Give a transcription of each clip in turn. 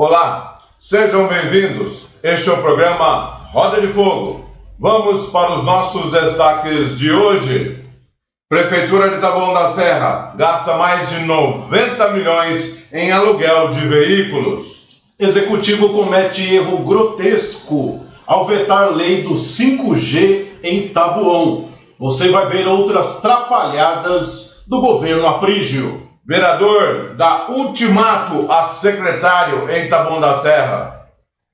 Olá, sejam bem-vindos. Este é o programa Roda de Fogo. Vamos para os nossos destaques de hoje. Prefeitura de Taboão da Serra gasta mais de 90 milhões em aluguel de veículos. Executivo comete erro grotesco ao vetar lei do 5G em Taboão. Você vai ver outras trapalhadas do governo Aprígio. Vereador dá ultimato a secretário em Taboão da Serra.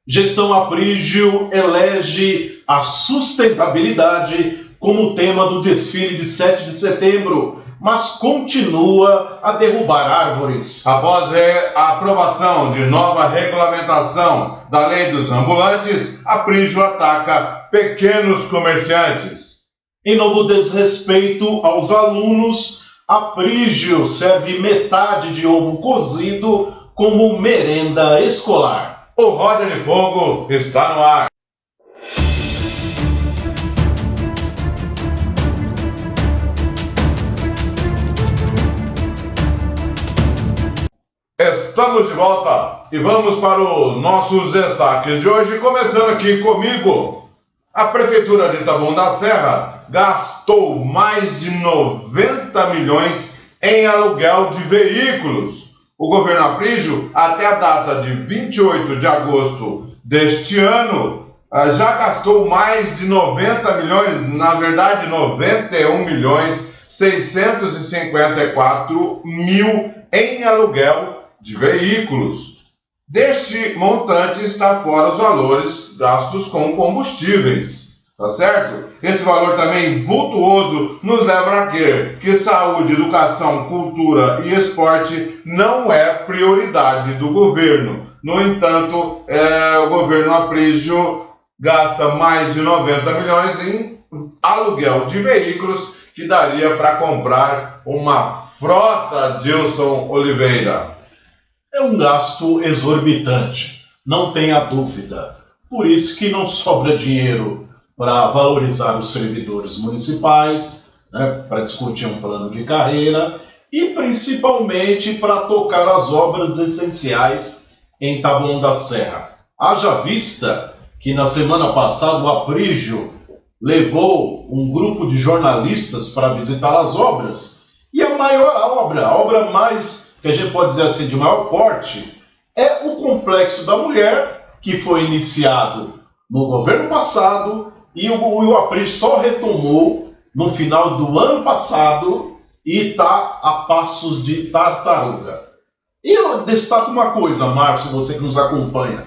Gestão Aprígio elege a sustentabilidade como tema do desfile de 7 de setembro, mas continua a derrubar árvores. Após a aprovação de nova regulamentação da lei dos ambulantes, Aprígio ataca pequenos comerciantes. Em novo desrespeito aos alunos, Aprígio serve metade de ovo cozido como merenda escolar. O Roda de Fogo está no ar. Estamos de volta e vamos para os nossos destaques de hoje, começando aqui comigo. A Prefeitura de Taboão da Serra gastou mais de 90 milhões em aluguel de veículos. O governo Aprígio, até a data de 28 de agosto deste ano, já gastou mais de 90 milhões, na verdade 91 milhões 654 mil em aluguel de veículos. Deste montante está fora os valores gastos com combustíveis, tá certo? Esse valor também vultuoso nos leva a crer que saúde, educação, cultura e esporte não é prioridade do governo. No entanto, o governo Aprígio gasta mais de 90 milhões em aluguel de veículos que daria para comprar uma frota, Dilson Oliveira. É um gasto exorbitante, não tenha dúvida. Por isso que não sobra dinheiro para valorizar os servidores municipais, para discutir um plano de carreira e principalmente para tocar as obras essenciais em Taboão da Serra. Haja vista que na semana passada o Aprígio levou um grupo de jornalistas para visitar as obras e a maior obra, a obra mais, que a gente pode dizer assim, de maior porte, é o Complexo da Mulher, que foi iniciado no governo passado e o Aprígio só retomou no final do ano passado e está a passos de tartaruga. E eu destaco uma coisa, Márcio, você que nos acompanha.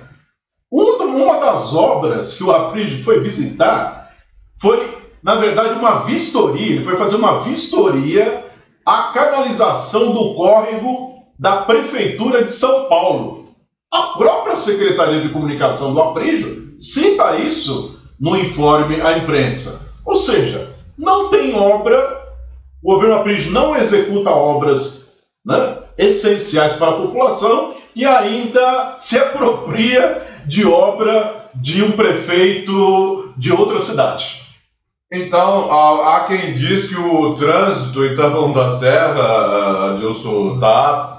Uma das obras que o Aprígio foi visitar foi, na verdade, uma vistoria. Ele foi fazer uma vistoria à canalização do córrego da Prefeitura de São Paulo. A própria Secretaria de Comunicação do Aprígio cita isso no informe à imprensa. Ou seja, não tem obra, o governo Aprígio não executa obras essenciais para a população e ainda se apropria de obra de um prefeito de outra cidade. Então, há quem diz que o trânsito em Taboão da Serra, Dilson,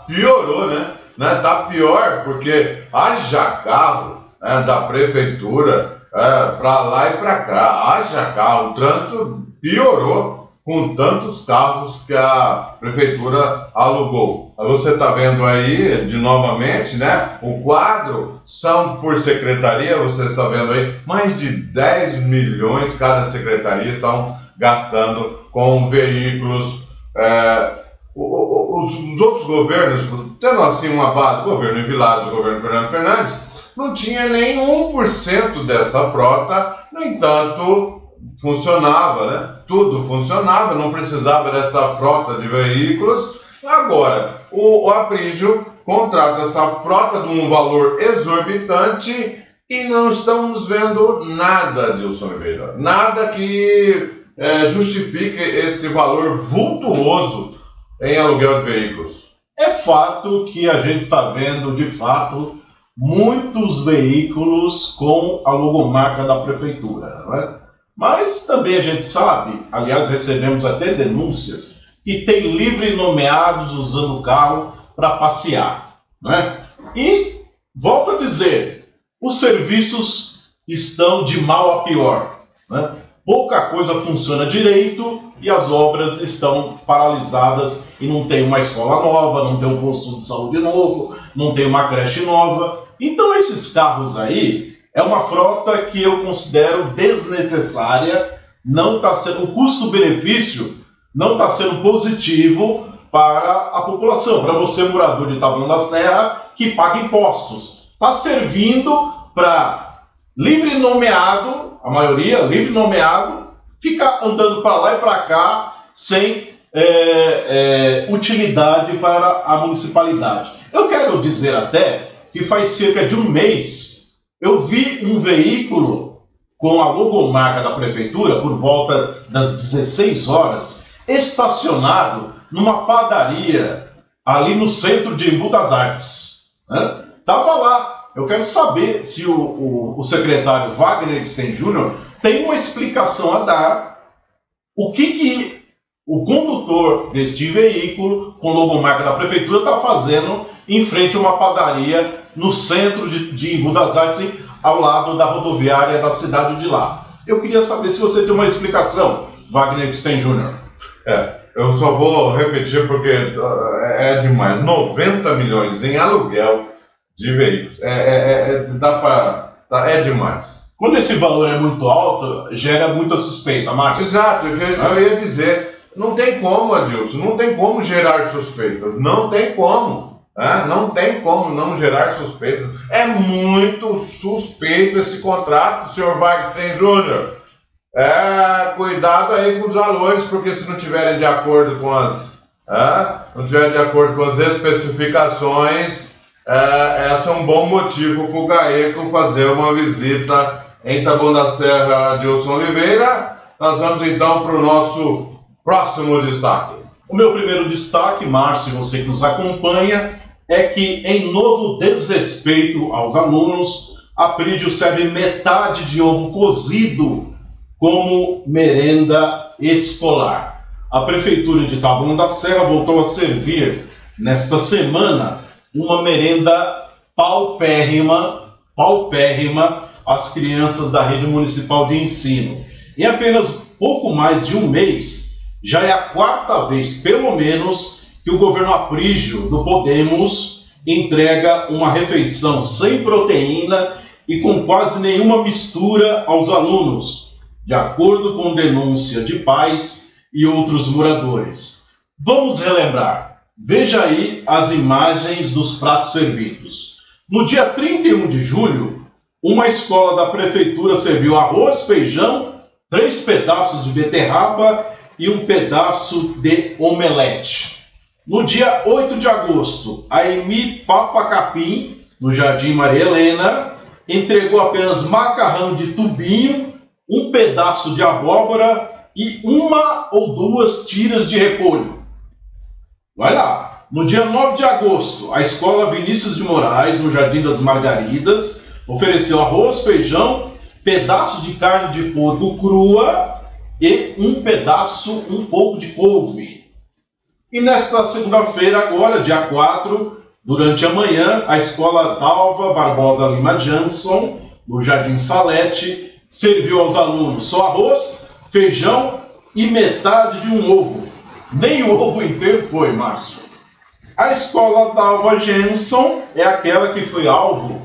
piorou, né? Tá pior porque haja carro da prefeitura para lá e para cá, haja carro, o trânsito piorou com tantos carros que a prefeitura alugou. Você está vendo aí, novamente, o quadro são por secretaria, você está vendo aí, mais de 10 milhões cada secretaria estão gastando com veículos. Os outros governos, tendo assim uma base, o governo Villares, o governo Fernando Fernandes, não tinha nem 1% dessa frota, no entanto, funcionava, tudo funcionava, não precisava dessa frota de veículos. Agora, o Aprígio contrata essa frota de um valor exorbitante e não estamos vendo nada, Dilson Oliveira, nada que justifique esse valor vultuoso em aluguel de veículos. É fato que a gente está vendo, de fato, muitos veículos com a logomarca da prefeitura, não é? Mas também a gente sabe, aliás, recebemos até denúncias, que tem livre nomeados usando o carro para passear, não é? E Volto a dizer, os serviços estão de mal a pior, né? Pouca coisa funciona direito e as obras estão paralisadas e não tem uma escola nova, não tem um posto de saúde novo, não tem uma creche nova. Então esses carros aí é uma frota que eu considero desnecessária, não está sendo, o custo-benefício não está sendo positivo para a população, para você morador de Taboão da Serra que paga impostos. Está servindo para livre nomeado, a maioria livre nomeado, fica andando para lá e para cá sem utilidade para a municipalidade. Eu quero dizer até que faz cerca de um mês eu vi um veículo com a logomarca da prefeitura por volta das 16 horas estacionado numa padaria ali no centro de Embu das Artes. Né? Tava lá. Eu quero saber se o secretário Wagner Eckstein Jr. tem uma explicação a dar o que o condutor deste veículo com logomarca da prefeitura está fazendo em frente a uma padaria no centro de Embu das Artes, ao lado da rodoviária da cidade de lá. Eu queria saber se você tem uma explicação, Wagner Eckstein Jr. Eu só vou repetir porque é demais. 90 milhões em aluguel de veículos. É demais. Quando esse valor é muito alto, gera muita suspeita, Márcio. Exato, eu ia dizer. Não tem como, Adilson, não tem como gerar suspeitas. Não tem como. Não tem como não gerar suspeitas. É muito suspeito esse contrato, senhor Wagner Júnior. Cuidado aí com os valores, porque se não tiverem de acordo com as especificações, esse é um bom motivo para o GAECO fazer uma visita em Taboão da Serra, Adilson Oliveira. Nós vamos então para o nosso próximo destaque. O meu primeiro destaque, Márcio, você que nos acompanha, é que, em novo desrespeito aos alunos, a Prígio serve metade de ovo cozido como merenda escolar. A Prefeitura de Taboão da Serra voltou a servir, nesta semana, uma merenda paupérrima às crianças da rede municipal de ensino. Em apenas pouco mais de um mês, já é a quarta vez, pelo menos, que o governo Aprígio do Podemos entrega uma refeição sem proteína e com quase nenhuma mistura aos alunos, de acordo com denúncia de pais e outros moradores. Vamos relembrar. Veja aí as imagens dos pratos servidos. No dia 31 de julho, uma escola da prefeitura serviu arroz, feijão, 3 pedaços de beterraba e um pedaço de omelete. No dia 8 de agosto, a EMI Papacapim, no Jardim Maria Helena, entregou apenas macarrão de tubinho, um pedaço de abóbora e 1 ou 2 tiras de repolho. Vai lá. No dia 9 de agosto, a escola Vinícius de Moraes, no Jardim das Margaridas, ofereceu arroz, feijão, pedaço de carne de porco crua e um pouco de couve. E nesta segunda-feira, agora, dia 4, durante a manhã, a escola Dalva Barbosa Lima Jansson, no Jardim Salete, serviu aos alunos só arroz, feijão e metade de um ovo. Nem o ovo inteiro foi, Márcio. A escola Dalva Jansson é aquela que foi alvo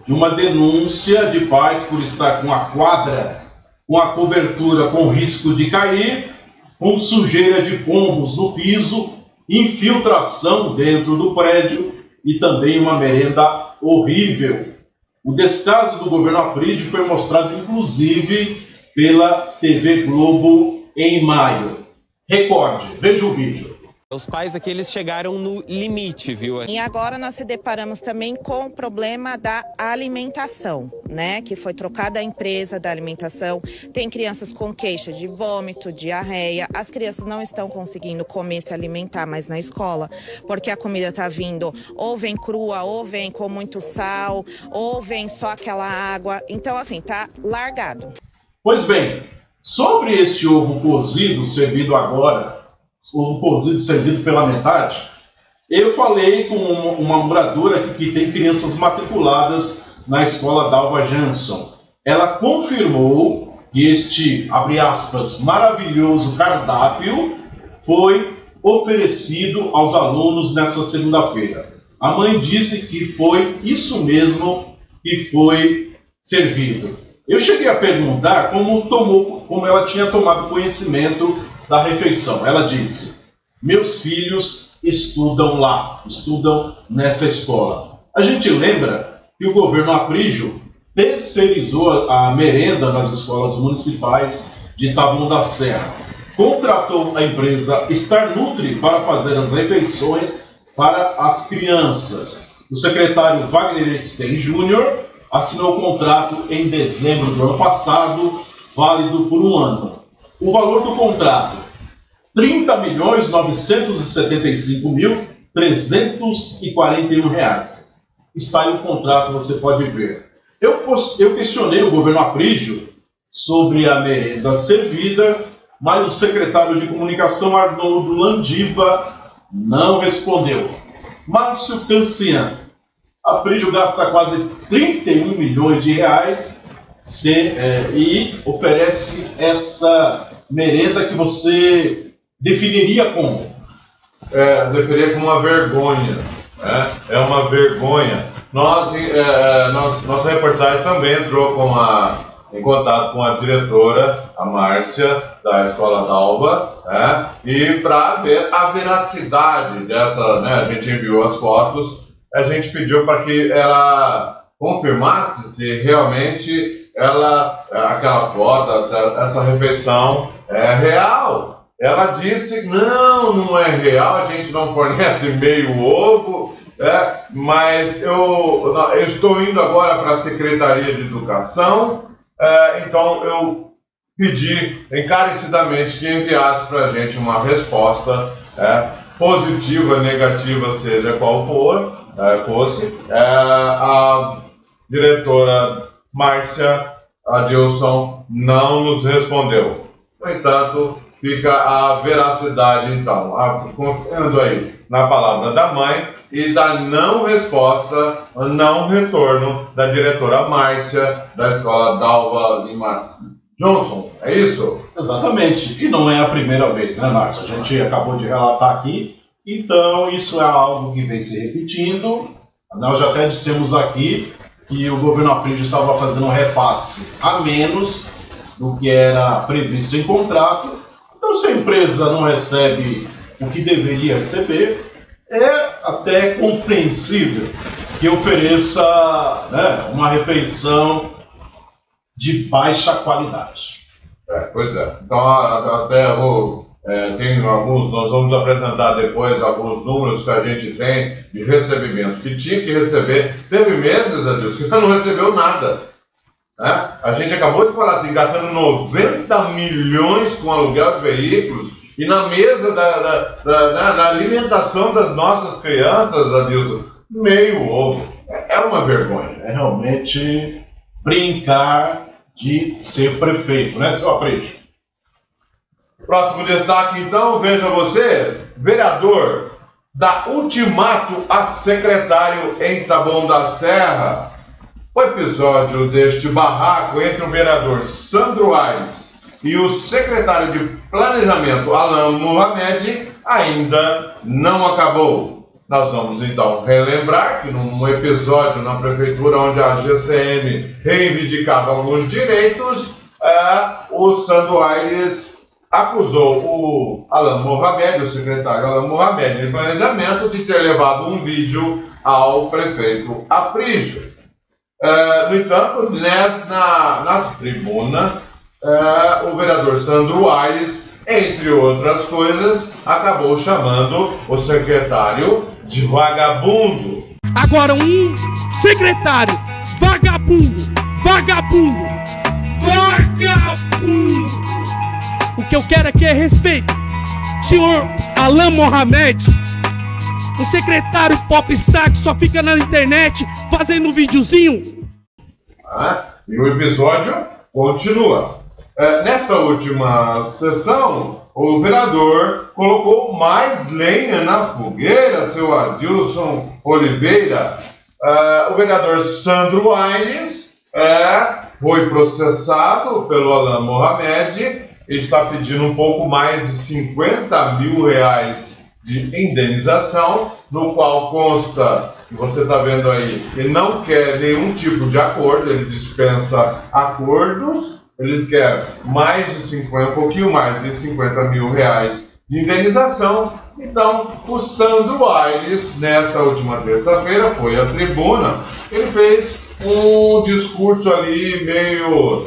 de uma denúncia de pais por estar com a quadra, com a cobertura com risco de cair, com sujeira de pombos no piso, infiltração dentro do prédio e também uma merenda horrível. O descaso do governo Aprígio foi mostrado, inclusive, pela TV Globo em maio. Recorde, veja o vídeo. Os pais aqui, eles chegaram no limite, viu? E agora nós se deparamos também com o problema da alimentação, né? Que foi trocada a empresa da alimentação. Tem crianças com queixa de vômito, diarreia. As crianças não estão conseguindo comer, se alimentar mais na escola, porque a comida tá vindo ou vem crua, ou vem com muito sal, ou vem só aquela água. Então, assim, tá largado. Pois bem, sobre este ovo cozido servido agora, ovo cozido servido pela metade, Eu falei com uma moradora que tem crianças matriculadas na escola Dalva Jansson. Ela confirmou que este, abre aspas, maravilhoso cardápio foi oferecido aos alunos nessa segunda-feira. A mãe disse que foi isso mesmo que foi servido. Eu cheguei a perguntar como ela tinha tomado conhecimento da refeição. Ela disse: meus filhos estudam lá, estudam nessa escola. A gente lembra que o governo Aprígio terceirizou a merenda nas escolas municipais de Taboão da Serra. Contratou a empresa Star Nutri para fazer as refeições para as crianças. O secretário Wagner Eckstein Jr. assinou o contrato em dezembro do ano passado, válido por 1 ano. O valor do contrato, R$ 30.975.341. Está aí o contrato, você pode ver. Eu questionei o governo Aprígio sobre a merenda servida, mas o secretário de comunicação, Arnoldo Landiva, não respondeu. Márcio Cancian, Aprígio gasta quase 31 milhões de reais e oferece essa merenda que você definiria como? Definiria como uma vergonha. É uma vergonha. Nossa reportagem também entrou em contato com a diretora, a Márcia, da Escola Dalva, e para ver a veracidade dessa, a gente enviou as fotos, a gente pediu para que ela confirmasse se realmente aquela foto, essa refeição é real. Ela disse, não é real, a gente não fornece meio ovo, mas eu estou indo agora para a Secretaria de Educação, então eu pedi encarecidamente que enviasse para a gente uma resposta positiva, negativa, seja qual fosse. A diretora Márcia Adilson não nos respondeu. No entanto, fica a veracidade, então, confiando aí na palavra da mãe e da não resposta, não retorno da diretora Márcia da Escola Dalva Lima Johnson, é isso? Exatamente, e não é a primeira vez, né, Márcio? A gente acabou de relatar aqui, então isso é algo que vem se repetindo. Nós já até dissemos aqui que o governo Aprígio estava fazendo um repasse a menos do que era previsto em contrato. Então, se a empresa não recebe o que deveria receber, é até compreensível que ofereça uma refeição de baixa qualidade. Pois é. Então, até tem alguns, nós vamos apresentar depois alguns números que a gente tem de recebimento, que tinha que receber. Teve meses, Adilson, que não recebeu nada. A gente acabou de falar assim, gastando 90 milhões com aluguel de veículos e na mesa na alimentação das nossas crianças, Adilson, meio ovo. É uma vergonha. É realmente brincar de ser prefeito, né, seu Aprígio? Próximo destaque, então, veja você, vereador dá ultimato a secretário em Taboão da Serra. O episódio deste barraco entre o vereador Sandro Aires e o secretário de Planejamento, Alan Mohamed, ainda não acabou. Nós vamos então relembrar que num episódio na prefeitura onde a GCM reivindicava alguns direitos, o Sandro Aires acusou o Alan Mohamed, o secretário Alan Mohamed de Planejamento, de ter levado um vídeo ao prefeito Aprígio. No entanto, na tribuna, o vereador Sandro Aires, entre outras coisas, acabou chamando o secretário de vagabundo. Agora um secretário vagabundo. O que eu quero aqui é respeito. Senhor Alan Mohamed, um secretário popstar que só fica na internet fazendo um videozinho. E o episódio continua. Nesta última sessão, o vereador colocou mais lenha na fogueira, seu Adilson Oliveira. O vereador Sandro Aires foi processado pelo Alan Mohamed e está pedindo um pouco mais de 50 mil reais de indenização, no qual consta, que você está vendo aí, ele não quer nenhum tipo de acordo, ele dispensa acordos, eles querem mais de 50, um pouquinho mais de 50 mil reais de indenização. Então, o Sandro Aires, nesta última terça-feira, foi à tribuna, ele fez um discurso ali meio,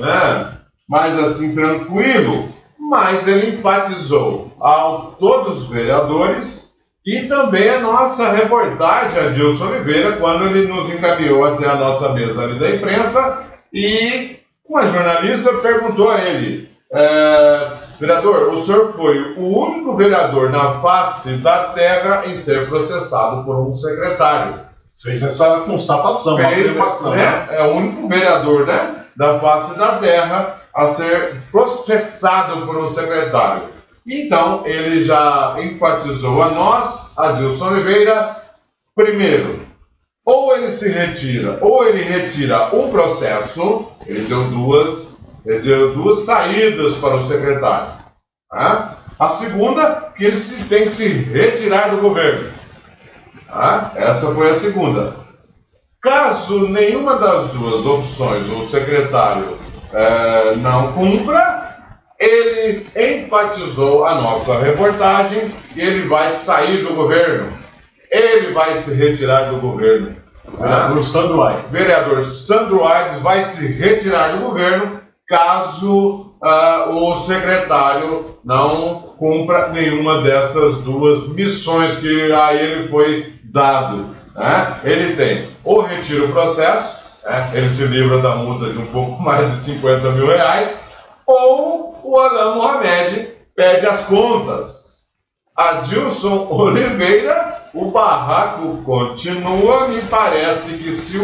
mais assim, tranquilo, mas ele enfatizou a todos os vereadores e também a nossa reportagem, Adilson Oliveira, quando ele nos encaminhou até a nossa mesa ali da imprensa, e uma jornalista perguntou a ele, vereador, o senhor foi o único vereador na face da terra em ser processado por um secretário. Fez essa constatação, uma afirmação. É o único vereador, da face da terra a ser processado por um secretário. Então, ele já enfatizou a nós, Adilson Oliveira, primeiro, ou ele se retira, ou ele retira o processo. Ele deu duas saídas para o secretário. A segunda, que ele tem que se retirar do governo. Essa foi a segunda. Caso nenhuma das duas opções o secretário não cumpra, ele enfatizou a nossa reportagem que ele vai sair do governo. Ele vai se retirar do governo. Vereador Sandro Aires. Vereador Sandro Aires vai se retirar do governo caso o secretário não cumpra nenhuma dessas duas missões que a ele foi dado. Ele tem ou retira o processo, ele se livra da multa de um pouco mais de 50 mil reais, ou o Alan Mohamed pede as contas. Adilson Oliveira, o barraco continua. Me parece que se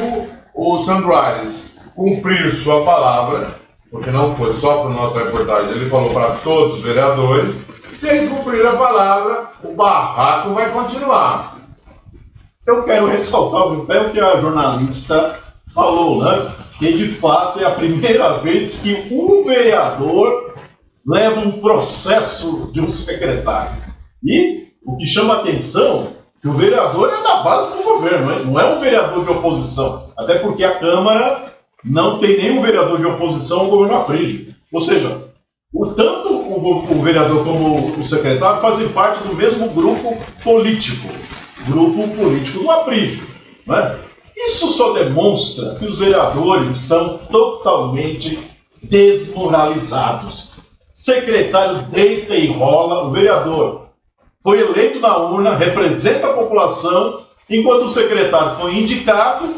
o Sandro Aires cumprir sua palavra, porque não foi só para a nossa reportagem, ele falou para todos os vereadores, se ele cumprir a palavra, o barraco vai continuar. Eu quero ressaltar o que a jornalista falou, que de fato é a primeira vez que um vereador leva um processo de um secretário. E o que chama a atenção é que o vereador é da base do governo, não é um vereador de oposição. Até porque a Câmara não tem nenhum vereador de oposição ao governo Aprígio. Ou seja, tanto o vereador como o secretário fazem parte do mesmo grupo político do Aprígio. Isso só demonstra que os vereadores estão totalmente desmoralizados. Secretário deita e rola, o vereador foi eleito na urna, representa a população, enquanto o secretário foi indicado,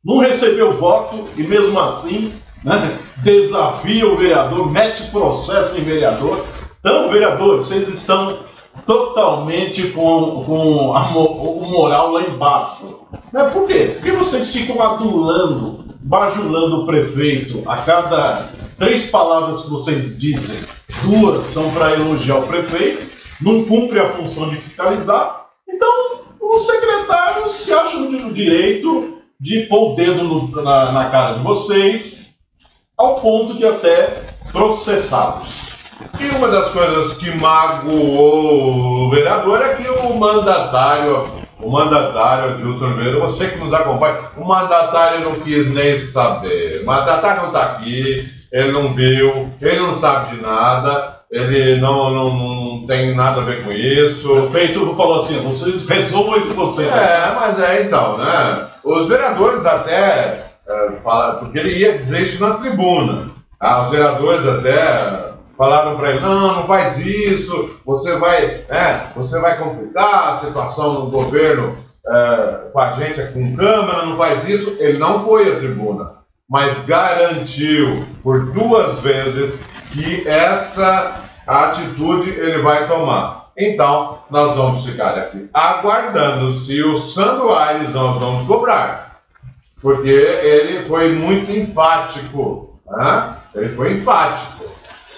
não recebeu voto e mesmo assim desafia o vereador, mete processo em vereador. Então, vereadores, vocês estão totalmente com o moral lá embaixo. Por quê? Porque vocês ficam bajulando o prefeito. A cada 3 palavras que vocês dizem, 2 são para elogiar o prefeito, não cumpre a função de fiscalizar. Então, os secretários se acham no direito de pôr o dedo na cara de vocês, ao ponto de até processá-los. E uma das coisas que magoou o vereador é que o mandatário Adilson Oliveira, você que nos acompanha, o mandatário não quis nem saber. O mandatário não está aqui, ele não viu, ele não sabe de nada, ele não tem nada a ver com isso. O prefeito falou assim, vocês resolvam entre vocês. Mas então, os vereadores até falaram, porque ele ia dizer isso na tribuna. Os vereadores até falaram para ele, não faz isso, você vai complicar a situação no governo com a gente, com Câmara, não faz isso. Ele não foi à tribuna, mas garantiu por 2 vezes que essa atitude ele vai tomar. Então, nós vamos ficar aqui aguardando se o Sandro Aires nós vamos cobrar, porque ele foi muito enfático. Ele foi enfático.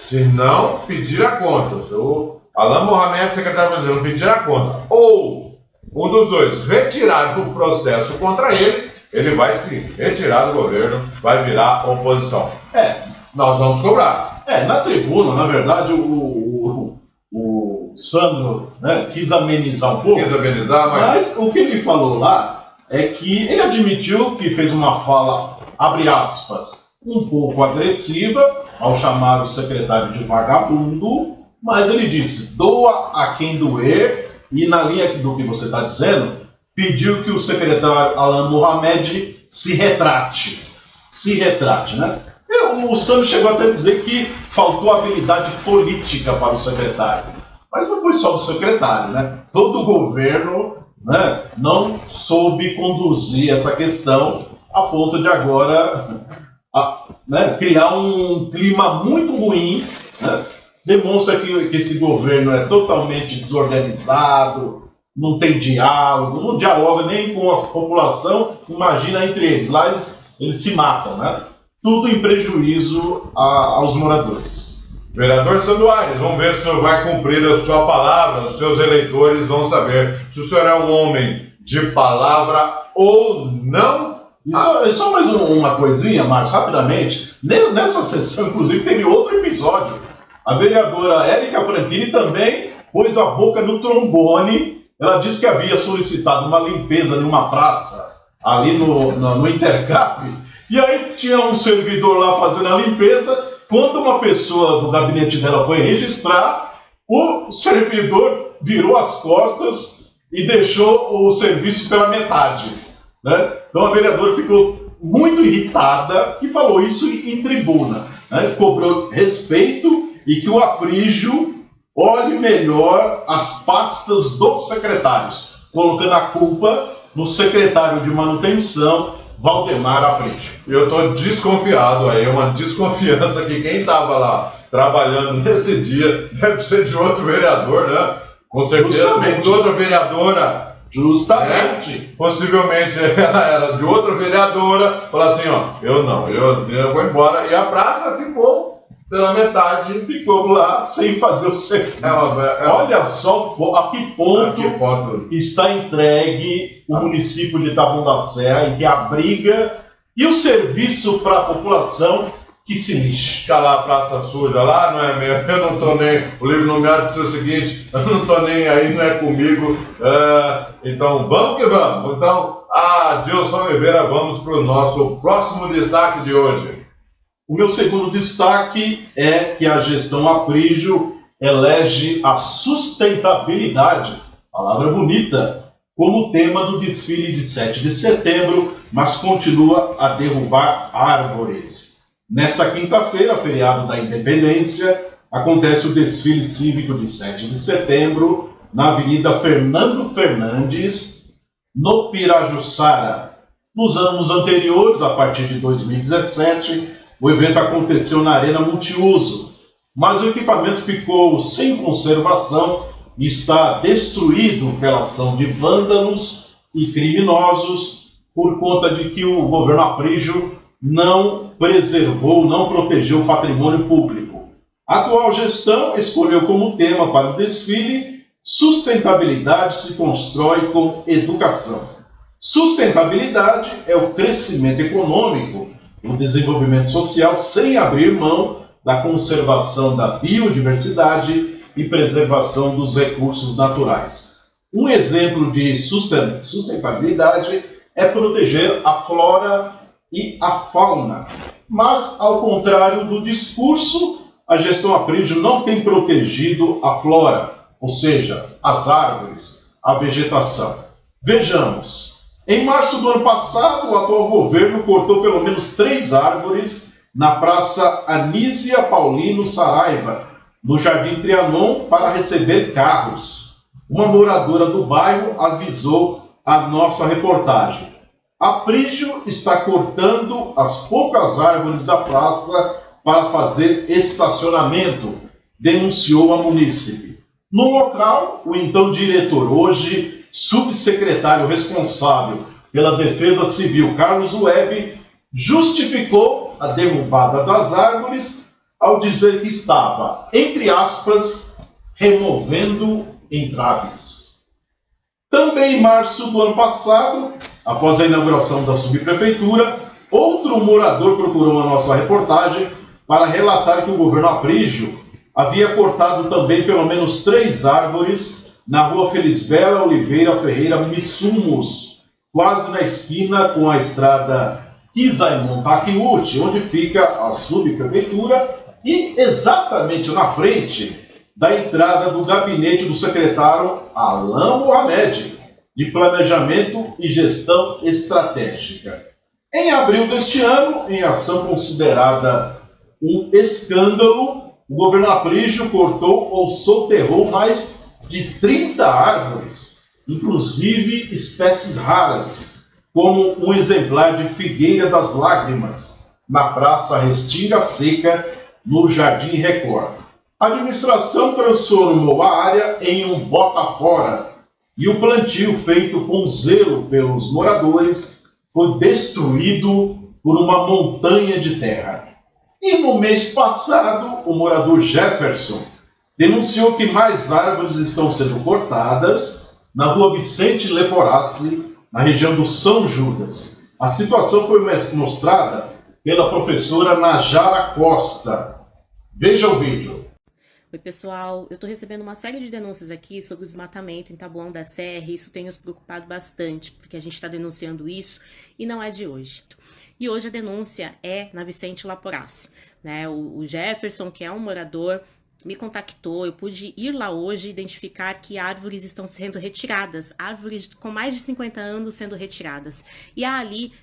se não pedir a conta, se o Alain Mohamed, secretário brasileiro, não pedir a conta, ou um dos dois retirar o processo contra ele, ele vai se retirar do governo, vai virar oposição. Nós vamos cobrar. Na tribuna, na verdade, o Sandro, né, quis amenizar um pouco. Quis amenizar, mas o que ele falou lá é que ele admitiu que fez uma fala, abre aspas, um pouco agressiva ao chamar o secretário de vagabundo, mas ele disse, doa a quem doer, e na linha do que você está dizendo, pediu que o secretário Alain Mohamed se retrate, né? O Sandro chegou até a dizer que faltou habilidade política para o secretário, mas não foi só o secretário, né? Todo o governo, né, não soube conduzir essa questão a ponto de agora criar um clima muito ruim, né? Demonstra que esse governo é totalmente desorganizado, não tem diálogo, não dialoga nem com a população, imagina entre eles. Lá eles se matam, né? Tudo em prejuízo aos moradores. Vereador Sandoares, vamos ver se o senhor vai cumprir a sua palavra, os seus eleitores vão saber se o senhor é um homem de palavra ou não. E só mais uma coisinha, Márcio, rapidamente. Nessa sessão, inclusive, teve outro episódio. A vereadora Érica Franchini também pôs a boca no trombone. Ela disse que havia solicitado uma limpeza em uma praça ali no Intercap. E aí tinha um servidor lá fazendo a limpeza. Quando uma pessoa do gabinete dela foi registrar, o servidor virou as costas e deixou o serviço pela metade, né? Então a vereadora ficou muito irritada e falou isso em tribuna, né? Cobrou respeito e que o Aprígio olhe melhor as pastas dos secretários, colocando a culpa no secretário de manutenção, Valdemar Aprígio. Eu estou desconfiado aí, uma desconfiança que quem estava lá trabalhando nesse dia deve ser de outro vereador, né? Com certeza, de outra vereadora. Justamente. Possivelmente ela era de outra vereadora, falou assim, eu vou embora. E a praça ficou pela metade, ficou lá sem fazer o serviço. Olha só a que ponto está entregue o município de Taboão da Serra, em que a briga e o serviço para a população que se lixe. Fica lá a praça suja lá, não é mesmo? Eu não tô nem... O livro nomeado disse o seguinte, eu não tô nem aí, não é comigo. Então, vamos que vamos. Então, Adilson Oliveira, vamos para o nosso próximo destaque de hoje. O meu segundo destaque é que a gestão Aprígio elege a sustentabilidade, palavra bonita, como tema do desfile de 7 de setembro, mas continua a derrubar árvores. Nesta quinta-feira, feriado da Independência, acontece o desfile cívico de 7 de setembro na Avenida Fernando Fernandes, no Pirajussara. Nos anos anteriores, a partir de 2017, o evento aconteceu na Arena Multiuso, mas o equipamento ficou sem conservação e está destruído pela ação de vândalos e criminosos por conta de que o governo Aprígio não preservou, não protegeu o patrimônio público. A atual gestão escolheu como tema para o desfile sustentabilidade se constrói com educação. Sustentabilidade é o crescimento econômico, o desenvolvimento social sem abrir mão da conservação da biodiversidade e preservação dos recursos naturais. Um exemplo de sustentabilidade é proteger a flora e a fauna. Mas, ao contrário do discurso, a gestão Aprígio não tem protegido a flora, ou seja, as árvores, a vegetação. Vejamos. Em março do ano passado, o atual governo cortou pelo menos 3 árvores na Praça Anísia Paulino Saraiva, no Jardim Trianon, para receber carros. Uma moradora do bairro avisou a nossa reportagem. Aprígio está cortando as poucas árvores da praça para fazer estacionamento, denunciou a munícipe. No local, o então diretor, hoje subsecretário responsável pela Defesa Civil, Carlos Webb, justificou a derrubada das árvores, ao dizer que estava, entre aspas, removendo entraves. Também em março do ano passado, após a inauguração da subprefeitura, outro morador procurou a nossa reportagem para relatar que o governo Aprígio havia cortado também pelo menos 3 árvores na rua Felisbela Oliveira Ferreira Missumos, quase na esquina com a estrada Kisaimon-Takiuchi, onde fica a subprefeitura, e exatamente na frente da entrada do gabinete do secretário Alan Mohamed, de Planejamento e Gestão Estratégica. Em abril deste ano, em ação considerada um escândalo, o governo Aprígio cortou ou soterrou mais de 30 árvores, inclusive espécies raras, como um exemplar de Figueira das Lágrimas, na Praça Restinga Seca, no Jardim Record. A administração transformou a área em um bota-fora e o plantio feito com zelo pelos moradores foi destruído por uma montanha de terra. E no mês passado, o morador Jefferson denunciou que mais árvores estão sendo cortadas na rua Vicente Leporassi, na região do São Judas. A situação foi mostrada pela professora Najara Costa. Veja o vídeo. Oi pessoal, eu estou recebendo uma série de denúncias aqui sobre o desmatamento em Taboão da Serra e isso tem nos preocupado bastante, porque a gente está denunciando isso e não é de hoje. E hoje a denúncia é na Vicente Leporassi, né? O Jefferson, que é um morador, me contactou, eu pude ir lá hoje e identificar que árvores estão sendo retiradas, árvores com mais de 50 anos sendo retiradas. E há ali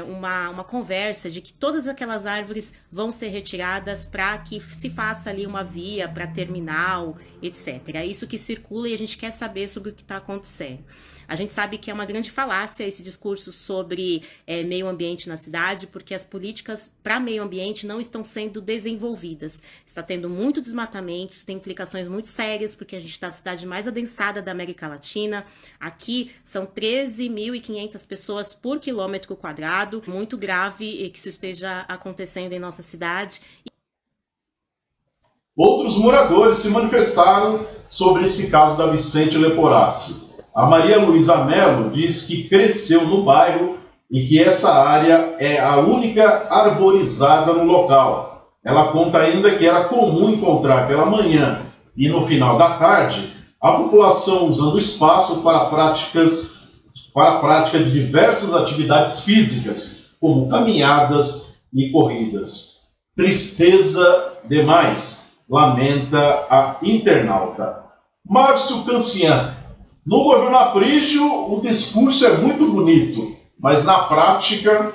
uma conversa de que todas aquelas árvores vão ser retiradas para que se faça ali uma via para terminal, etc. É isso que circula e a gente quer saber sobre o que está acontecendo. A gente sabe que é uma grande falácia esse discurso sobre meio ambiente na cidade, porque as políticas para meio ambiente não estão sendo desenvolvidas. Está tendo muito desmatamento, isso tem implicações muito sérias, porque a gente está na cidade mais adensada da América Latina. Aqui são 13.500 pessoas por quilômetro quadrado. Muito grave que isso esteja acontecendo em nossa cidade. Outros moradores se manifestaram sobre esse caso da Vicente Leporassi. A Maria Luísa Mello diz que cresceu no bairro e que essa área é a única arborizada no local. Ela conta ainda que era comum encontrar pela manhã e no final da tarde a população usando o espaço para a prática de diversas atividades físicas, como caminhadas e corridas. Tristeza demais, lamenta a internauta. Márcio Cancian. No governo Aprígio, o discurso é muito bonito, mas na prática...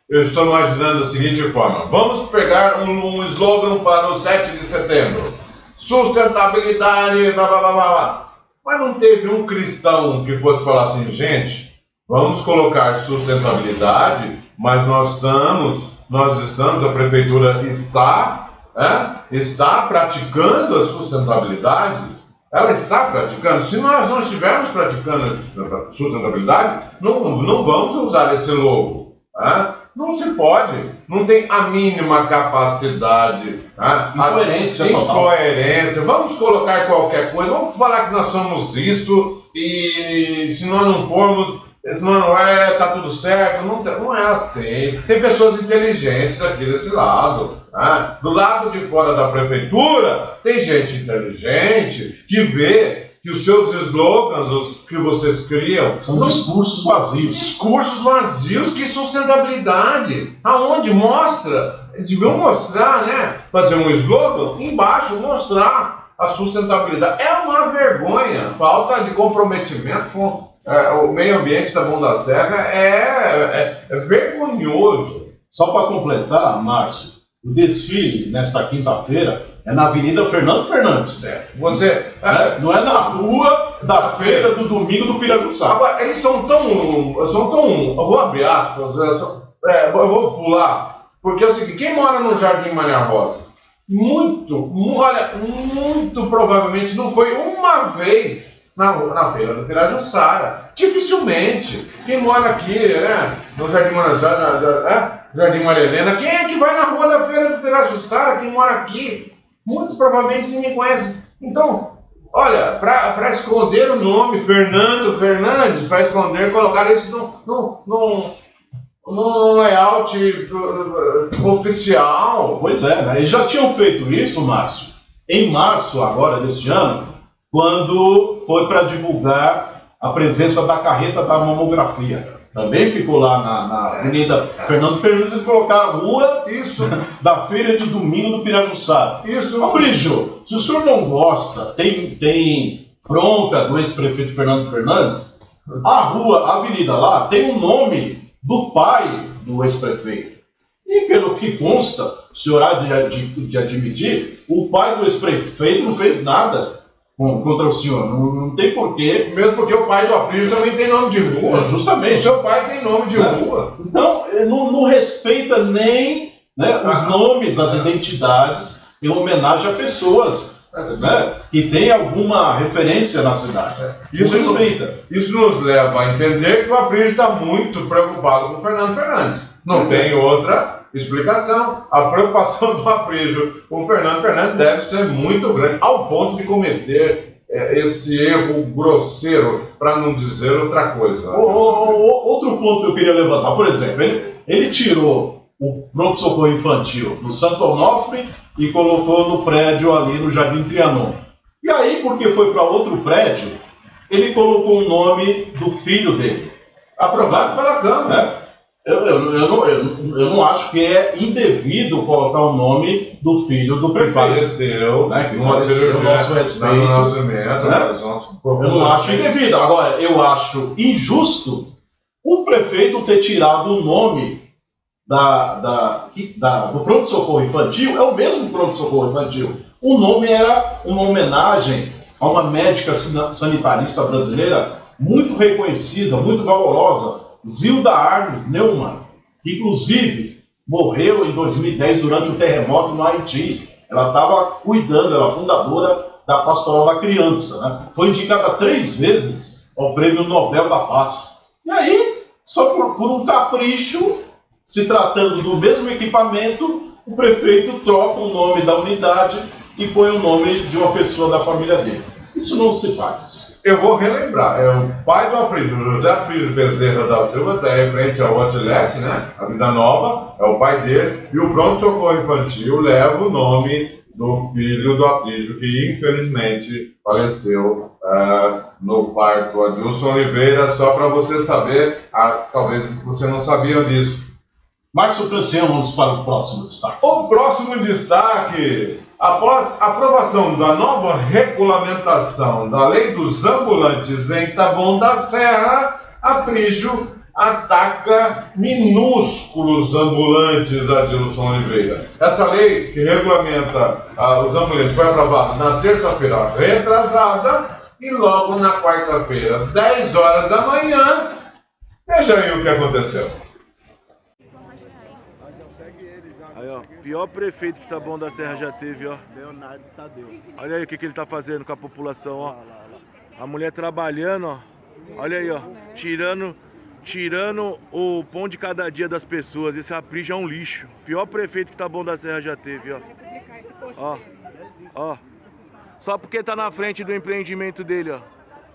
Eu estou imaginando da seguinte forma: vamos pegar um slogan para o 7 de setembro. Sustentabilidade, blá blá blá blá. Mas não teve um cristão que fosse falar assim, gente, vamos colocar sustentabilidade, mas nós estamos, a prefeitura está praticando a sustentabilidade. Ela está praticando. Se nós não estivermos praticando a sustentabilidade, não vamos usar esse logo. Não se pode. Não tem a mínima capacidade. Incoerência. Vamos colocar qualquer coisa. Vamos falar que nós somos isso e se nós não formos, se não é, tá tudo certo. Não é assim. Tem pessoas inteligentes aqui desse lado. Do lado de fora da prefeitura, tem gente inteligente que vê que os seus slogans, os que vocês criam, são discursos vazios. Discursos vazios, que sustentabilidade. Aonde mostra? Deviam mostrar, né? Fazer um slogan, embaixo mostrar a sustentabilidade. É uma vergonha, falta de comprometimento com o meio ambiente da Taboão da Serra é vergonhoso. Só para completar, Márcio, o desfile, nesta quinta-feira, é na Avenida Fernando Fernandes. Não é na rua da feira do domingo do Pirajussá. Agora, eles são tão... Eu vou abrir aspas, eu vou pular, porque é o seguinte, quem mora no Jardim Maria Rosa, muito provavelmente não foi uma vez na feira do Pirajussara. Dificilmente. Quem mora aqui, né, no Jardim Maria Rosa, Jardim Maria Helena. Quem é que vai na rua da Feira do Pirajussara, quem mora aqui? Muito provavelmente ninguém conhece. Então, olha, para esconder o nome Fernando Fernandes, para esconder, colocaram isso num layout oficial. Pois é, né? Eles já tinham feito isso, Márcio, em março agora deste ano, quando foi para divulgar a presença da carreta da mamografia. Também ficou lá na Avenida Fernando Fernandes, eles colocaram rua da feira de domingo do Pirajussara. Isso. Fabrício, se o senhor não gosta, tem bronca do ex-prefeito Fernando Fernandes, a avenida lá tem o nome do pai do ex-prefeito. E pelo que consta, o senhor há de admitir, o pai do ex-prefeito não fez nada contra o senhor, não tem porquê. Mesmo porque o pai do Aprígio também tem nome de rua. Justamente. O seu pai tem nome de rua. Então, não respeita nem, né, os nomes, as identidades, em homenagem a pessoas, né, que têm alguma referência na cidade. Isso nos leva a entender que o Aprígio está muito preocupado com o Fernando Fernandes. Não tem outra explicação. A preocupação do Aprígio com o Fernando Fernandes deve ser muito grande, ao ponto de cometer esse erro grosseiro, para não dizer outra coisa. Outro ponto que eu queria levantar, por exemplo, ele tirou o pronto-socorro infantil no Santo Onofre e colocou no prédio ali no Jardim Trianon. E aí, porque foi para outro prédio, ele colocou o nome do filho dele. Aprovado pela Câmara. Eu não acho que é indevido colocar o nome do filho do prefeito. Faleceu, né? Que faleceu, nosso respeito. No nascimento, né? Eu não acho indevido. Agora, eu acho injusto o prefeito ter tirado o nome do pronto-socorro infantil. É o mesmo pronto-socorro infantil. O nome era uma homenagem a uma médica sanitarista brasileira muito reconhecida, muito valorosa, Zilda Arnes Neumann, que inclusive morreu em 2010 durante o terremoto no Haiti. Ela estava cuidando, ela é fundadora da Pastoral da Criança, né? Foi indicada 3 vezes ao Prêmio Nobel da Paz. E aí, só por um capricho, se tratando do mesmo equipamento, o prefeito troca o nome da unidade e põe o nome de uma pessoa da família dele. Isso não se faz. Eu vou relembrar, é o pai do Aprígio, José Aprígio Bezerra da Silva, está em frente ao Outlet, né? A Vida Nova, é o pai dele, e o pronto-socorro infantil leva o nome do filho do Aprígio, que infelizmente faleceu no parto. Adilson Oliveira, só para você saber, talvez você não sabia disso. Márcio Canciano, vamos para o próximo destaque. O próximo destaque: após a aprovação da nova regulamentação da lei dos ambulantes em Taboão da Serra, Aprígio ataca minúsculos ambulantes, Adilson Oliveira. Essa lei que regulamenta os ambulantes foi aprovada na terça-feira retrasada e logo na quarta-feira, 10 horas da manhã, veja aí o que aconteceu. Aí, ó, pior prefeito que Taboão da Serra já teve, ó. Leonardo Tadeu. Olha aí o que ele tá fazendo com a população, ó. A mulher trabalhando, ó. Olha aí, ó. Tirando o pão de cada dia das pessoas. Esse Aprígio é um lixo. Pior prefeito que Taboão da Serra já teve, ó. Ó. Ó. Só porque tá na frente do empreendimento dele, ó.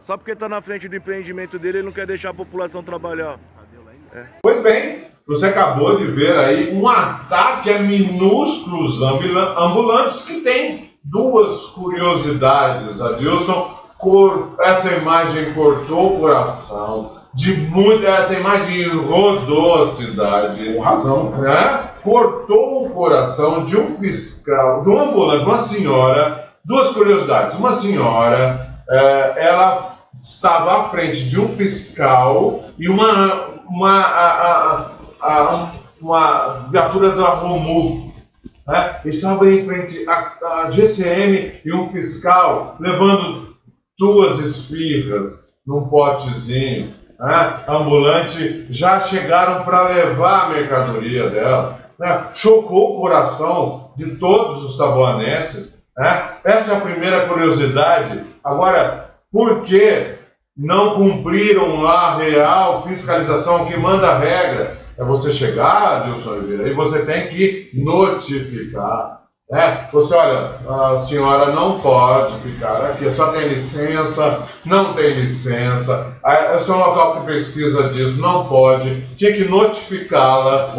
Só porque tá na frente do empreendimento dele, ele não quer deixar a população trabalhar. Pois bem, você acabou de ver aí um ataque a minúsculos ambulantes que tem 2 curiosidades, Adilson. Essa imagem cortou o coração de muito. Essa imagem rodou a cidade. Com razão. Né? Cortou o coração de um fiscal, de um ambulante, uma senhora. 2 curiosidades. Uma senhora, ela estava à frente de um fiscal e uma viatura da Romu, né? Estava em frente a GCM e um fiscal levando 2 esfirras num potezinho, né? Ambulante, já chegaram para levar a mercadoria dela, né? Chocou o coração de todos os taboanenses, né? Essa é a primeira curiosidade. Agora, por que não cumpriram a real fiscalização que manda a regra? é você chegar, Adilson Oliveira, e você tem que notificar. Você, olha, a senhora não pode ficar aqui, só tem licença, não tem licença, esse é um local que precisa disso, não pode, tinha que notificá-la,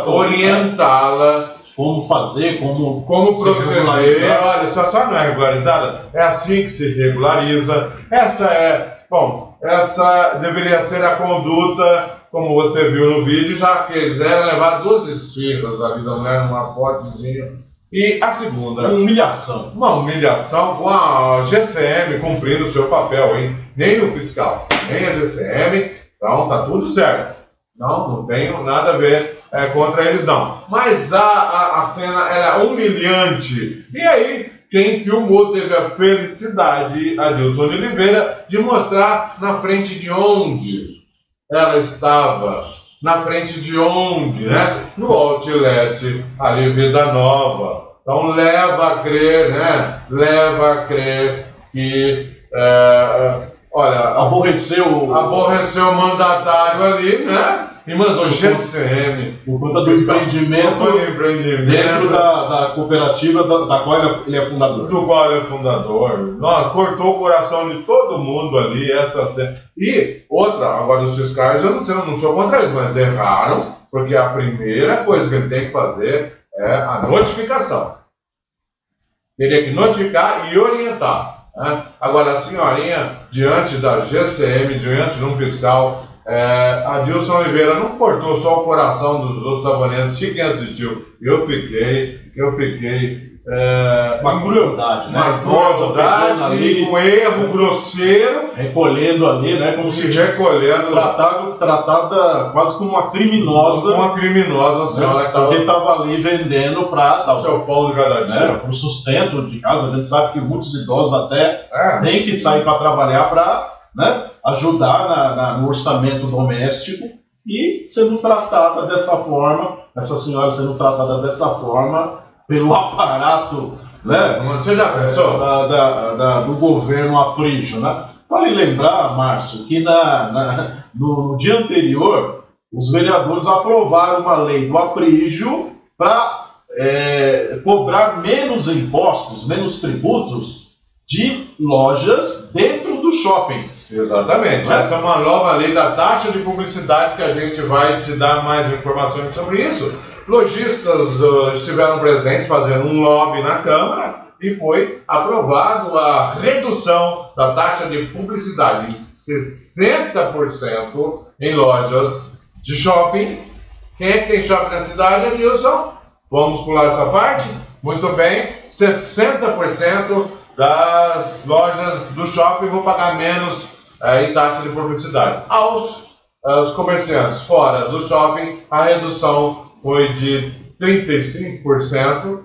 orientá-la, como fazer, como proceder, olha, só não é regularizada, é assim que se regulariza, essa deveria ser a conduta, como você viu no vídeo, já quiseram levar 12 esfirras ali da mulher numa potezinha. E a segunda, uma humilhação com a GCM cumprindo o seu papel, hein? Nem o fiscal, nem a GCM, então tá tudo certo. Não tenho nada a ver contra eles não. Mas a cena era humilhante. E aí, quem filmou teve a felicidade, Adilson Oliveira, de mostrar na frente de onde ela estava. Na frente de onde, né? No outlet, ali Vida Nova. Então leva a crer, né? Leva a crer que, olha, aborreceu o mandatário ali, né? E mandou GCM. Por conta do empreendimento dentro da cooperativa da qual ele é fundador. Do qual ele é fundador. Nossa, cortou o coração de todo mundo ali, essa cena. E outra, agora os fiscais, eu não sou contra eles, mas erraram, porque a primeira coisa que ele tem que fazer é a notificação. Teria que notificar e orientar. Né? Agora, a senhorinha, diante da GCM, diante de um fiscal, Adilson Oliveira não cortou só o coração dos outros abonentes. Se quem assistiu, eu fiquei uma crueldade, né? Uma crueldade, um erro grosseiro, recolhendo ali, né? Como se recolhendo, tratada quase como uma criminosa. Uma criminosa, a senhora que estava ali vendendo para o seu pão de cada dia, né? O sustento de casa. A gente sabe que muitos idosos até têm que sair para trabalhar para, né, ajudar no orçamento doméstico, e sendo tratada dessa forma, essa senhora sendo tratada dessa forma pelo aparato, né, você já pensou? Do governo Aprígio, né? Vale lembrar, Márcio, que no dia anterior os vereadores aprovaram uma lei do Aprígio para cobrar menos impostos, menos tributos de lojas dentro dos shoppings. Exatamente. Essa é uma nova lei da taxa de publicidade que a gente vai te dar mais informações sobre isso. Lojistas estiveram presentes fazendo um lobby na Câmara e foi aprovado a redução da taxa de publicidade em 60% em lojas de shopping. Quem é que tem shopping na cidade, Adilson? Vamos pular essa parte? Muito bem, 60% das lojas do shopping vão pagar menos em taxa de publicidade. Aos comerciantes fora do shopping, a redução foi de 35%,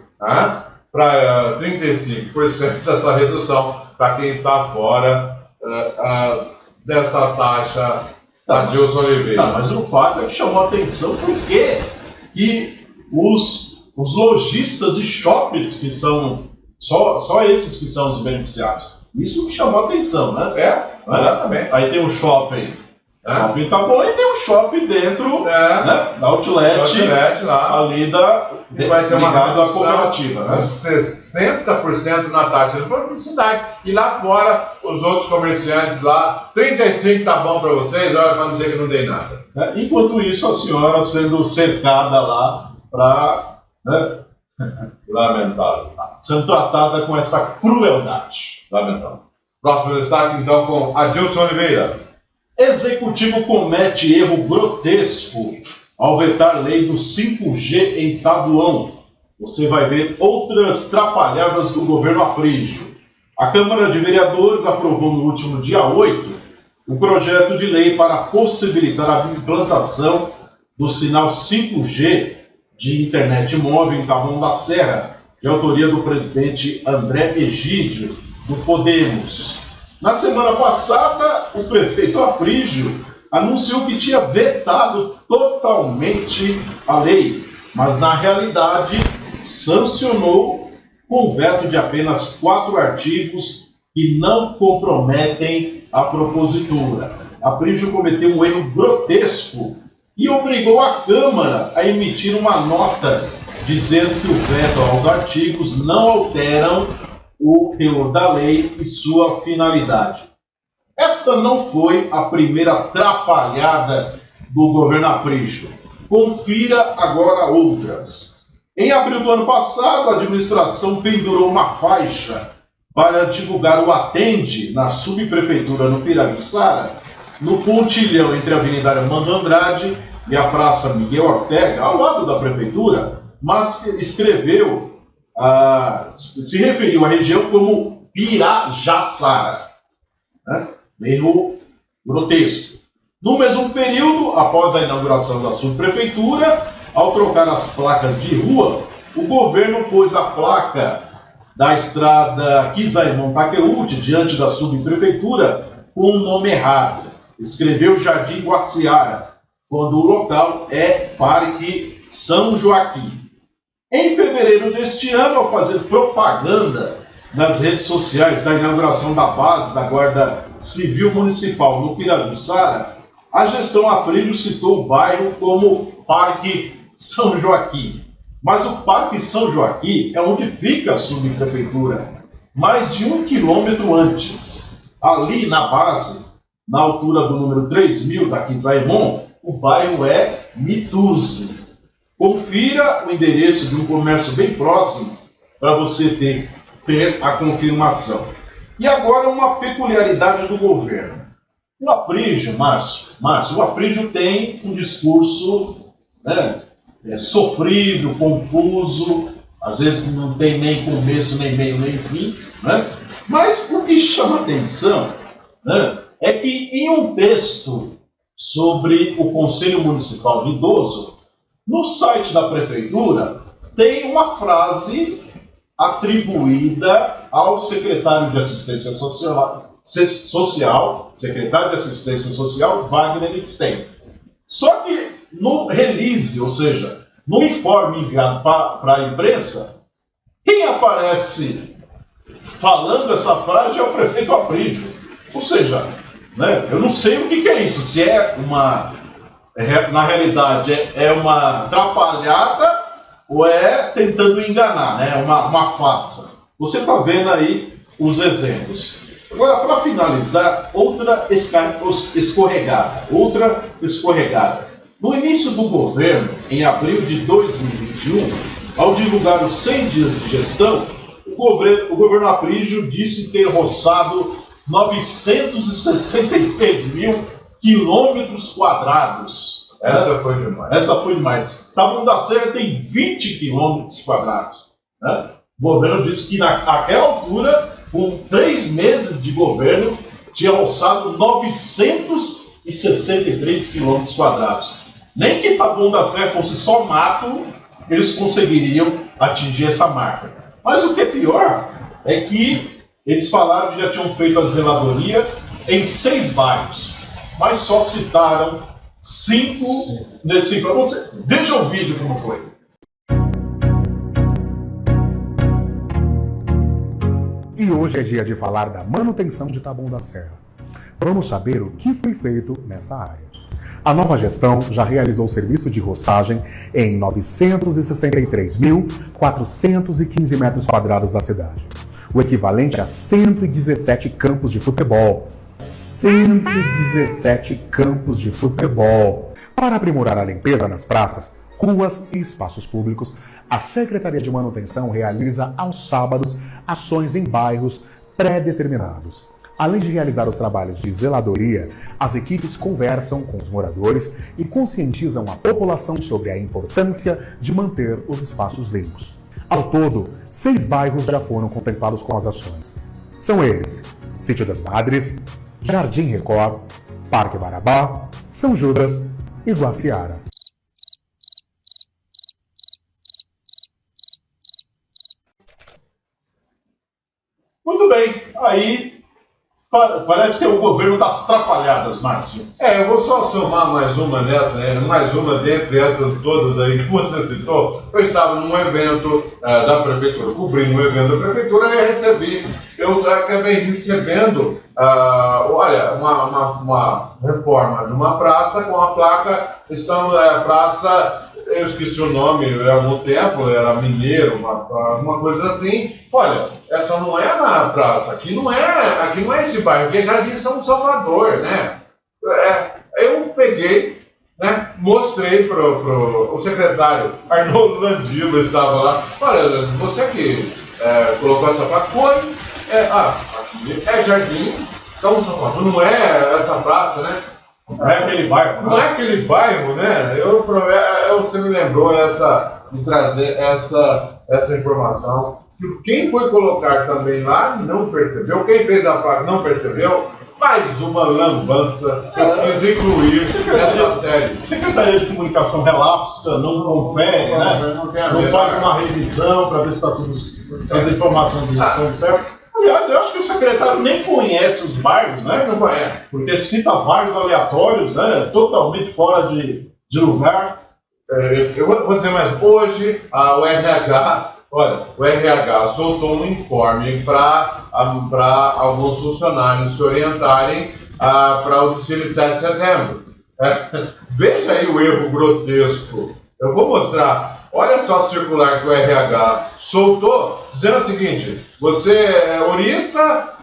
para 35% dessa redução para quem está fora dessa taxa da Adilson Oliveira. Mas o fato é que chamou a atenção porque os lojistas de shoppings, que são só esses que são os beneficiados, isso que chamou a atenção, né? Exatamente. Aí tem um shopping. O shopping tá bom, e tem um shopping dentro, né, da outlet lá, ali vai ter uma ligado à cooperativa, né? 60% na taxa de publicidade, e lá fora os outros comerciantes lá, 35% tá bom para vocês, olha, para não dizer que não dei nada. Enquanto isso, a senhora sendo cercada lá para, né, lamentável, sendo tratada com essa crueldade. Lamentável. Próximo destaque então com Adilson Oliveira. Executivo comete erro grotesco ao vetar lei do 5G em Tabuão. Você vai ver outras trapalhadas do governo Aprígio. A Câmara de Vereadores aprovou no último dia 8 o projeto de lei para possibilitar a implantação do sinal 5G de internet móvel em Taboão da Serra, de autoria do presidente André Egídio, do Podemos. Na semana passada, o prefeito Aprígio anunciou que tinha vetado totalmente a lei, mas na realidade sancionou com veto de apenas 4 artigos que não comprometem a propositura. Aprígio cometeu um erro grotesco e obrigou a Câmara a emitir uma nota dizendo que o veto aos artigos não alteram o teor da lei e sua finalidade. Esta não foi a primeira atrapalhada do governo Aprígio. Confira agora outras. Em abril do ano passado, a administração pendurou uma faixa para divulgar o Atende na subprefeitura no Pirajussara, no pontilhão entre a Avenida Armando Andrade e a Praça Miguel Ortega, ao lado da prefeitura, mas escreveu, se referiu à região como Pirajassara, né? Meio grotesco. No mesmo período, após a inauguração da subprefeitura, ao trocar as placas de rua, o governo pôs a placa da estrada Quisaimon-Takeuchi diante da subprefeitura com um nome errado. Escreveu Jardim Guaciara, quando o local é Parque São Joaquim. Em fevereiro deste ano, ao fazer propaganda nas redes sociais da inauguração da base da Guarda Civil Municipal no Pirajussara, a gestão Aprígio citou o bairro como Parque São Joaquim. Mas o Parque São Joaquim é onde fica a subprefeitura, mais de 1 quilômetro antes. Ali na base, na altura do número 3000 da Quisaimon, o bairro é Mituze. Confira o endereço de um comércio bem próximo para você ter a confirmação. E agora uma peculiaridade do governo. O Aprígio, Márcio, o Aprígio tem um discurso, né, sofrível, confuso, às vezes não tem nem começo, nem meio, nem fim, né? Mas o que chama atenção, né, é que em um texto sobre o Conselho Municipal de Idoso, no site da Prefeitura, tem uma frase atribuída ao secretário de Assistência Social, secretário de Assistência Social, Wagner Stein. Só que no release, ou seja, no informe enviado para a imprensa, quem aparece falando essa frase é o prefeito Aprígio. Ou seja, né, eu não sei o que é isso, se é uma, na realidade, é uma atrapalhada ou é tentando enganar, né, uma farsa. Você está vendo aí os exemplos. Agora, para finalizar, outra escorregada. No início do governo, em abril de 2021, ao divulgar os 100 dias de gestão, o governo Aprígio disse ter roçado 963 mil quilômetros quadrados. Essa foi demais. Taboão da Serra tem 20 quilômetros quadrados. Né? O governo disse que naquela altura, com 3 meses de governo, tinha roçado 963 quilômetros quadrados. Nem que Taboão da Serra fosse só mato, eles conseguiriam atingir essa marca. Mas o que é pior é que eles falaram que já tinham feito a zeladoria em 6 bairros, mas só citaram 5 nesse. Para você, veja o vídeo como foi. E hoje é dia de falar da manutenção de Taboão da Serra. Vamos saber o que foi feito nessa área. A nova gestão já realizou o serviço de roçagem em 963.415 metros quadrados da cidade, o equivalente a 117 campos de futebol. 117 campos de futebol. Para aprimorar a limpeza nas praças, ruas e espaços públicos, a Secretaria de Manutenção realiza aos sábados ações em bairros pré-determinados. Além de realizar os trabalhos de zeladoria, as equipes conversam com os moradores e conscientizam a população sobre a importância de manter os espaços limpos. Ao todo, 6 bairros já foram contemplados com as ações. São eles: Sítio das Madres, Jardim Record, Parque Barabá, São Judas e Guaciara. Muito bem, aí parece que é o governo das atrapalhadas, Márcio. Eu vou só somar mais uma nessa, né? Mais uma dentre essas todas aí que você citou. Eu estava num evento da prefeitura, cobrindo um evento da prefeitura, e eu acabei recebendo, uma reforma de uma praça com a placa Estamos na praça, eu esqueci o nome há algum tempo, era Mineiro, alguma coisa assim. Olha, essa não é na praça, aqui não é esse bairro, aqui é Jardim São Salvador, né? Eu peguei, né, mostrei pro o secretário Arnoldo Landilo, estava lá. Olha, você que colocou essa praça, aqui é Jardim São Salvador, não é essa praça, né? Não é aquele bairro, Não é aquele bairro, né? Você me lembrou de trazer essa informação. Quem foi colocar também lá não percebeu. Quem fez a placa não percebeu. Mais uma lambança que eu quis incluir nessa série. Secretaria de Comunicação relapsa, não confere, né? Não faz uma revisão para ver se está tudo, se as informações estão certas. Aliás, eu acho que o secretário nem conhece os bairros, né? Não conhece. Porque cita bairros aleatórios, né? Totalmente fora de lugar. Eu vou dizer mais. Hoje, o RH soltou um informe para alguns funcionários se orientarem para o desfile de 7 de setembro. Veja aí o erro grotesco. Eu vou mostrar. Olha só a circular que o RH soltou, dizendo o seguinte: você é horista,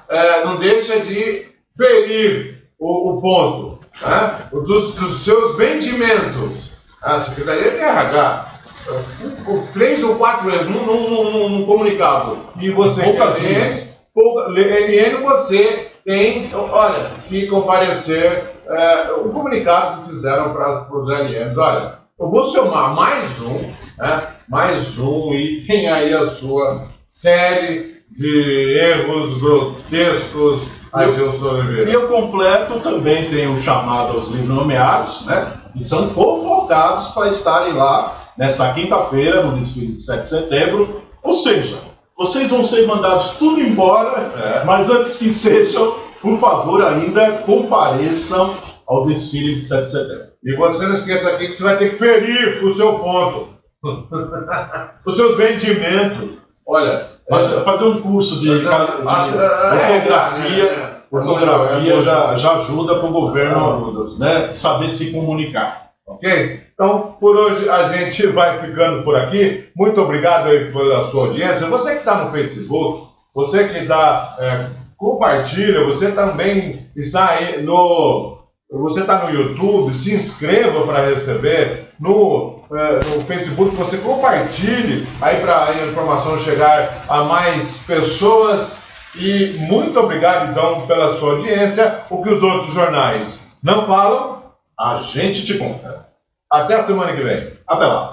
não deixa de ferir o ponto, né, dos seus vendimentos. A Secretaria de RH, 3 ou 4 vezes num comunicado, e você, LN, você tem, olha, que comparecer o comunicado que fizeram para os LNs. Olha, eu vou somar mais um, e tem aí a sua série de erros grotescos. E eu completo também, tem o chamado aos livros nomeados, né? E são convocados para estarem lá nesta quinta-feira, no desfile de 7 de setembro. Ou seja, vocês vão ser mandados tudo embora, mas antes que sejam, por favor, ainda compareçam ao desfile de 7 de setembro. E você não esqueça aqui que você vai ter que ferir o seu ponto, os seus vendimentos. Olha, fazer um curso de ortografia já ajuda para o governo, né, saber se comunicar. Ok? Então, por hoje a gente vai ficando por aqui. Muito obrigado aí pela sua audiência. Você que está no Facebook, você que compartilha, você também está aí você está no YouTube, se inscreva para receber no Facebook, você compartilhe aí para a informação chegar a mais pessoas. E muito obrigado então pela sua audiência. O que os outros jornais não falam, a gente te conta. Até a semana que vem. Até lá.